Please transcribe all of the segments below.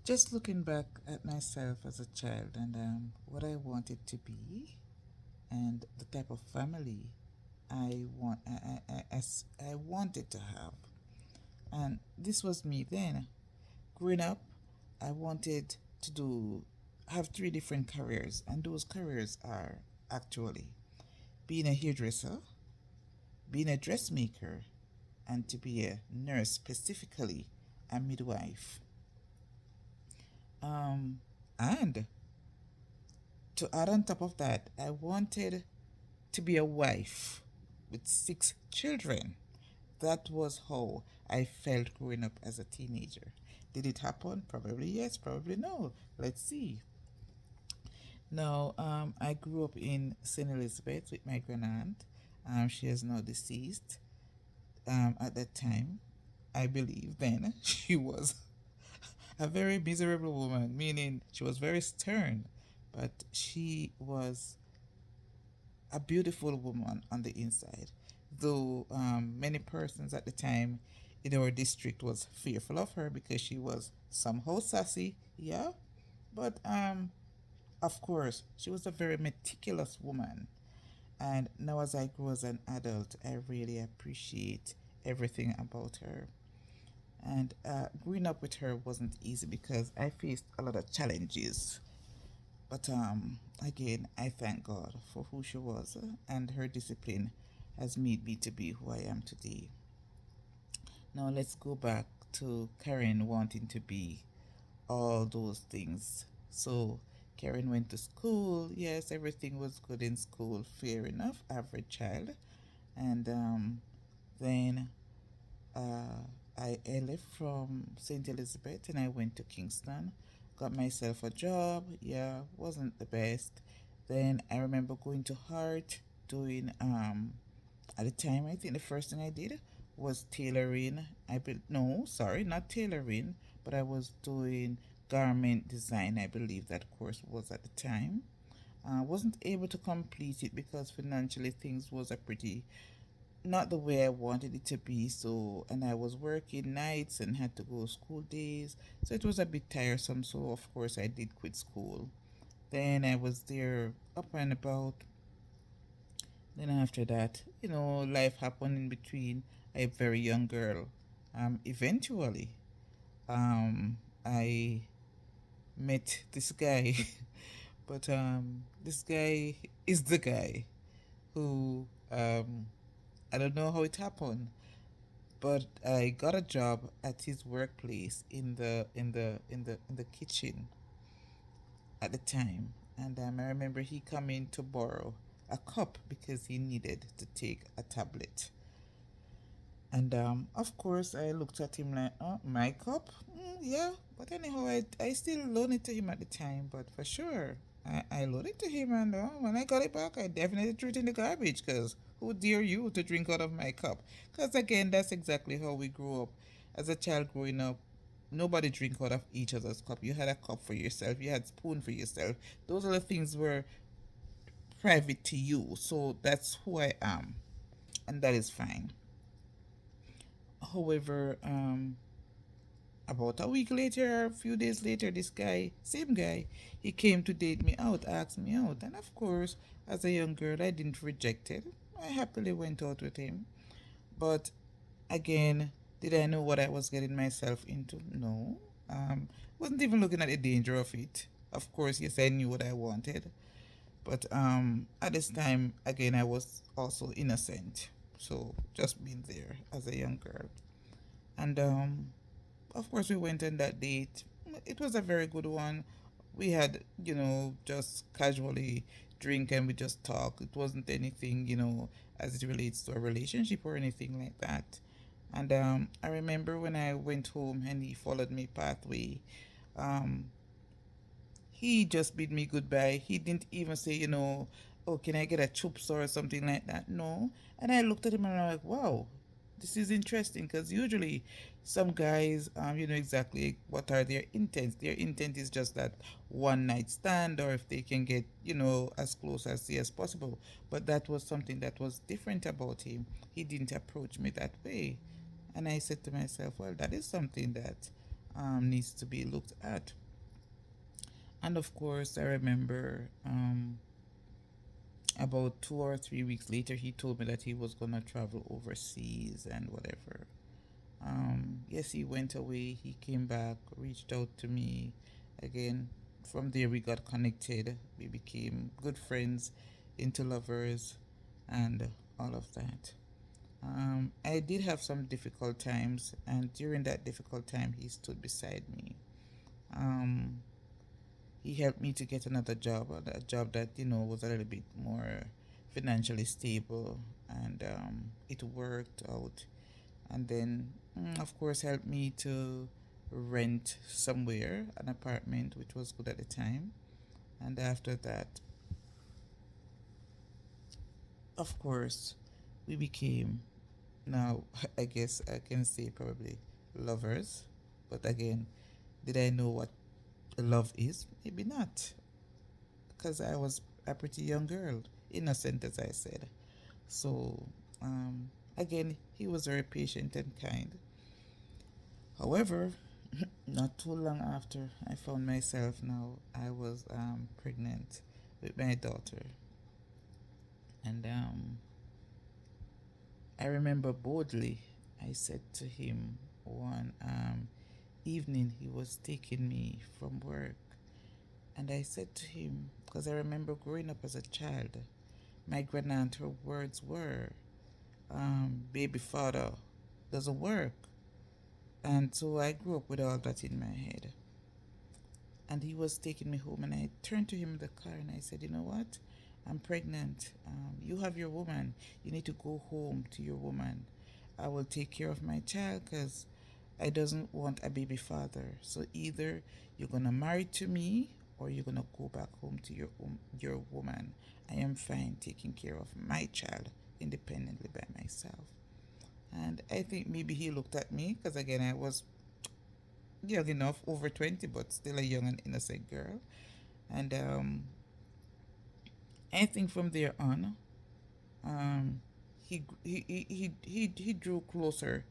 Just looking back at myself as a child and what I wanted to be and the type of family I wanted to have. And this was me then. Growing up, I wanted to have three different careers, and those careers are actually being a hairdresser, being a dressmaker, and to be a nurse, specifically a midwife. Um, and to add on top of that, I wanted to be a wife with six children. That was how I felt growing up as a teenager. Did it happen? Probably yes, probably no. Let's see. Now, I grew up in St. Elizabeth with my grandaunt. She is now deceased. At that time, I believe then she was a very miserable woman, meaning she was very stern, but she was a beautiful woman on the inside. Though many persons at the time in our district was fearful of her because she was somehow sassy, yeah. But of course, she was a very meticulous woman. And now, as I grow as an adult, I really appreciate everything about her. And growing up with her wasn't easy because I faced a lot of challenges. But again, I thank God for who she was, and her discipline has made me to be who I am today. Now let's go back to Karen wanting to be all those things. So Karen went to school. Yes, everything was good in school. Fair enough, average child. And then uh, I left from St. Elizabeth and I went to Kingston. Got myself a job. Yeah, wasn't the best. Then I remember going to Hart doing at the time I think the first thing I did was tailoring. No, sorry, not tailoring, but I was doing garment design. I believe that course was at the time. I wasn't able to complete it because financially things was a pretty not the way I wanted it to be. So, and I was working nights and had to go school days. So it was a bit tiresome. So, of course, I did quit school. Then I was there up and about. Then after that, life happened in between. A very young girl. Eventually, I met this guy, but this guy is the guy who I don't know how it happened, but I got a job at his workplace in the kitchen at the time, and I remember he coming to borrow a cup because he needed to take a tablet, and of course I looked at him like, oh, my cup, yeah, but anyhow I still loaned it to him at the time, but for sure. I loaned it to him, and when I got it back, I definitely threw it in the garbage because who dare you to drink out of my cup? Because again, that's exactly how we grew up. As a child growing up, nobody drink out of each other's cup. You had a cup for yourself. You had spoon for yourself. Those other things were private to you. So that's who I am, and that is fine. However, about a week later, a few days later, this guy, same guy, he came to date me out, asked me out, and of course, as a young girl, I didn't reject it. I happily went out with him. But again, did I know what I was getting myself into? No. Wasn't even looking at the danger of it. Of course, yes, I knew what I wanted, but at this time, again, I was also innocent. So just being there as a young girl, and of course, we went on that date. It was a very good one. We had, just casually drink and we just talk. It wasn't anything, as it relates to a relationship or anything like that. And I remember when I went home and he followed me pathway, um, he just bid me goodbye. He didn't even say, oh, can I get a chups or something like that? No. And I looked at him and I'm like, wow, this is interesting because usually some guys, you know exactly what are their intents. Their intent is just that one night stand or if they can get, as close as possible. But that was something that was different about him. He didn't approach me that way. And I said to myself, well, that is something that needs to be looked at. And of course, I remember about 2 or 3 weeks later, he told me that he was gonna travel overseas and whatever. Yes, he went away. He came back, reached out to me again. From there, we got connected. We became good friends, into lovers, and all of that. I did have some difficult times, and during that difficult time, he stood beside me. Um, he helped me to get another job, a job that was a little bit more financially stable, and it worked out. And then, of course, helped me to rent somewhere an apartment, which was good at the time. And after that, of course, we became, now I guess I can say, probably lovers. But again, did I know what love is? Maybe not, because I was a pretty young girl, innocent as I said. So, um, again, he was very patient and kind. However, not too long after, I found myself, now I was pregnant with my daughter. And I remember boldly, I said to him one evening, he was taking me from work. And I said to him, because I remember growing up as a child, my grandaunt, her words were, baby father doesn't work. And so I grew up with all that in my head. And he was taking me home, and I turned to him in the car and I said, you know what? I'm pregnant. You have your woman. You need to go home to your woman. I will take care of my child because I doesn't want a baby father. So either you're gonna marry to me or you're gonna go back home to your woman. I am fine taking care of my child independently by myself. And I think maybe he looked at me because again I was young enough, over 20, but still a young and innocent girl. And I think from there on, um, he drew closer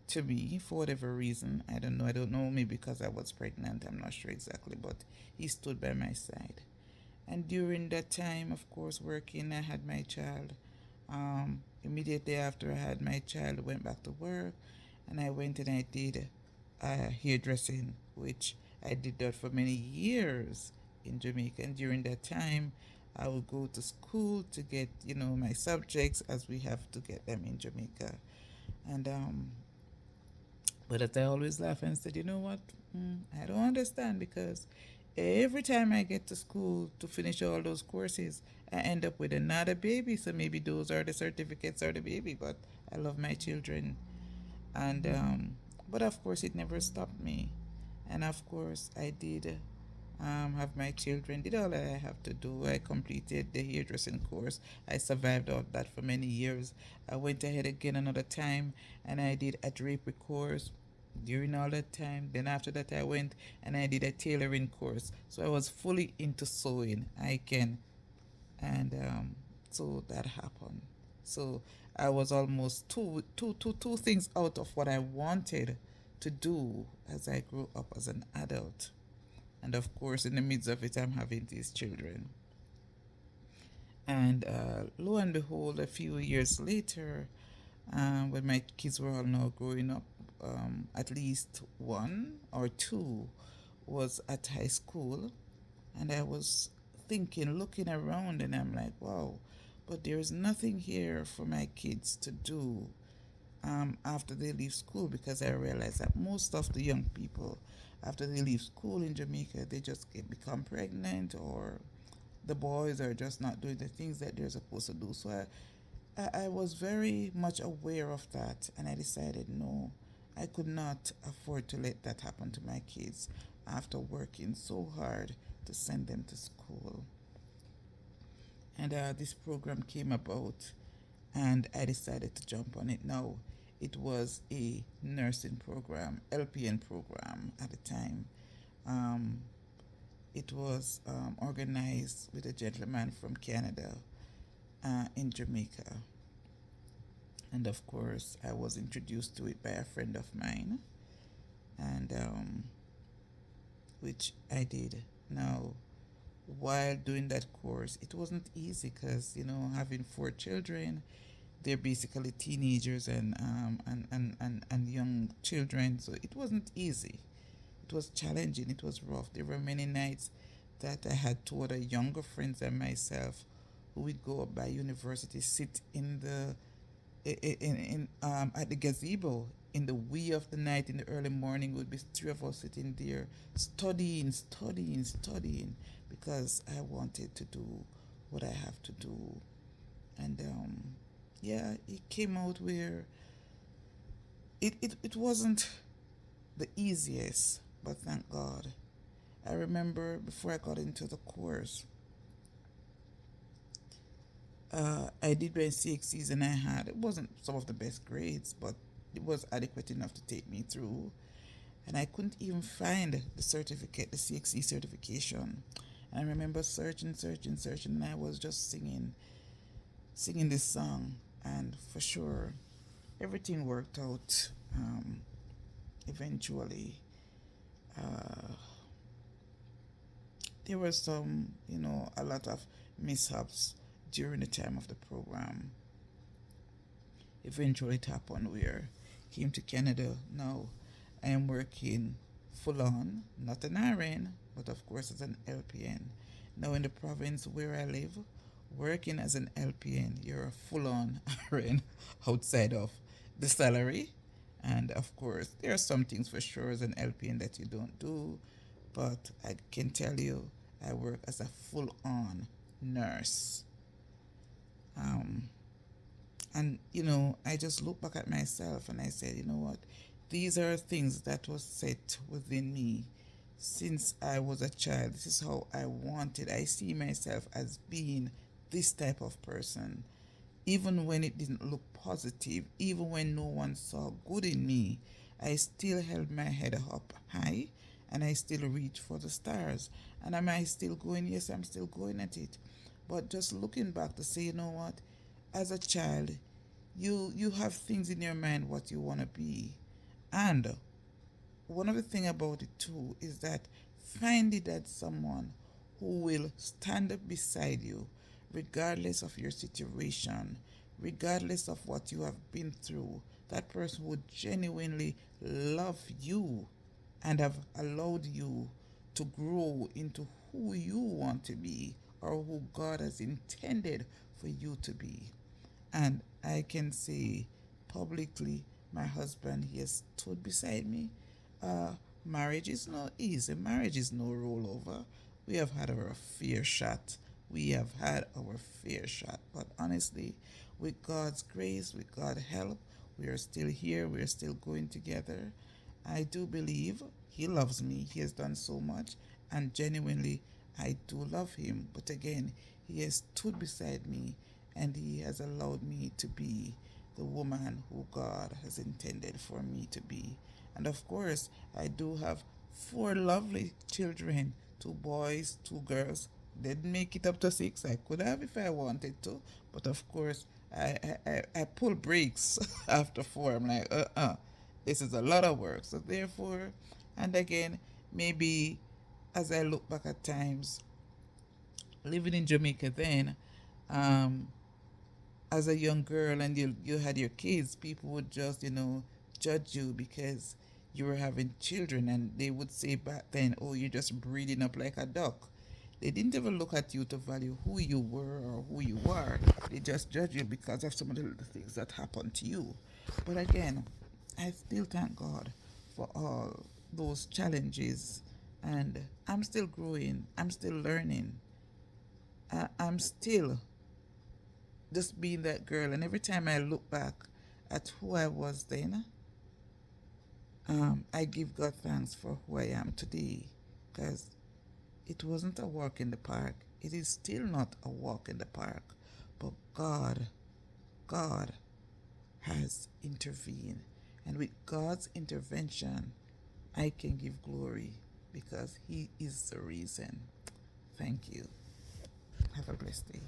to me for whatever reason. I don't know. I don't know. Maybe because I was pregnant. I'm not sure exactly, but he stood by my side. And during that time, of course, working, I had my child. Immediately after I had my child, I went back to work, and I went and I did hairdressing, which I did that for many years in Jamaica. And during that time, I would go to school to get, my subjects as we have to get them in Jamaica. And but as I always laugh and said, you know what? I don't understand because every time I get to school to finish all those courses, I end up with another baby. So maybe those are the certificates or the baby, but I love my children. And but of course, it never stopped me. And of course, I did have my children, did all that I have to do. I completed the hairdressing course. I survived all that for many years. I went ahead again another time and I did a drapery course during all that time. Then after that, I went and I did a tailoring course. So I was fully into sewing. And so that happened. So I was almost two things out of what I wanted to do as I grew up as an adult. And of course, in the midst of it, I'm having these children. And lo and behold, a few years later, when my kids were all now growing up, at least one or two was at high school. And I was thinking, looking around, and I'm like, wow, but there's nothing here for my kids to do after they leave school, because I realize that most of the young people, after they leave school in Jamaica, they just become pregnant, or the boys are just not doing the things that they're supposed to do. So I was very much aware of that, and I decided no, I could not afford to let that happen to my kids after working so hard to send them to school. And this program came about, and I decided to jump on it. Now, it was a nursing program, LPN program at the time. Um, it was organized with a gentleman from Canada in Jamaica. And of course, I was introduced to it by a friend of mine. And which I did. Now, while doing that course, it wasn't easy because, having four children, they're basically teenagers and young children, so it wasn't easy. It was challenging, it was rough. There were many nights that I had two other younger friends and myself who would go up by university, sit in the in at the gazebo in the wee of the night. In the early morning would be three of us sitting there studying because I wanted to do what I have to do. And yeah, it came out where it wasn't the easiest, but thank God. I remember before I got into the course, I did my CXCs and it wasn't some of the best grades, but it was adequate enough to take me through. And I couldn't even find the certificate, the CXC certification. And I remember searching, and I was just singing this song. And for sure, everything worked out eventually. Uh, there were some, a lot of mishaps during the time of the program. Eventually, it happened where I came to Canada. Now I am working full on, not an RN, but of course as an LPN. Now in the province where I live, working as an LPN, you're a full on RN outside of the salary. And of course, there are some things for sure as an LPN that you don't do, but I can tell you, I work as a full on nurse. Um, and I just look back at myself and I said, you know what? These are things that was set within me since I was a child. This is how I wanted. I see myself as being this type of person. Even when it didn't look positive, even when no one saw good in me, I still held my head up high and I still reached for the stars. And am I still going? Yes, I'm still going at it. But just looking back to say, you know what? As a child, you have things in your mind what you want to be. And one of the thing about it too is that finding that someone who will stand up beside you regardless of your situation, regardless of what you have been through, that person would genuinely love you and have allowed you to grow into who you want to be or who God has intended for you to be. And I can say publicly, my husband, he has stood beside me. Uh, Marriage is not easy. Marriage is no rollover. We have had our fair shot. We have had our fair shot. But honestly, with God's grace, with God's help, we are still here. We are still going together. I do believe He loves me. He has done so much. And genuinely, I do love Him. But again, He has stood beside me and He has allowed me to be the woman who God has intended for me to be. And of course, I do have four lovely children, two boys, two girls. Didn't make it up to six. I could have if I wanted to, but of course, I pull brakes after four. I'm like, this is a lot of work. So therefore, and again, maybe as I look back at times, living in Jamaica then, um, as a young girl and you had your kids, people would just, judge you because you were having children, and they would say back then, oh, you're just breeding up like a duck. They didn't even look at you to value who you were or who you are. They just judge you because of some of the things that happened to you. But again, I still thank God for all those challenges, and I'm still growing, I'm still learning, I'm still just being that girl. And every time I look back at who I was then, I give God thanks for who I am today, because it wasn't a walk in the park. It is still not a walk in the park. But God has intervened. And with God's intervention, I can give glory because He is the reason. Thank you. Have a blessed day.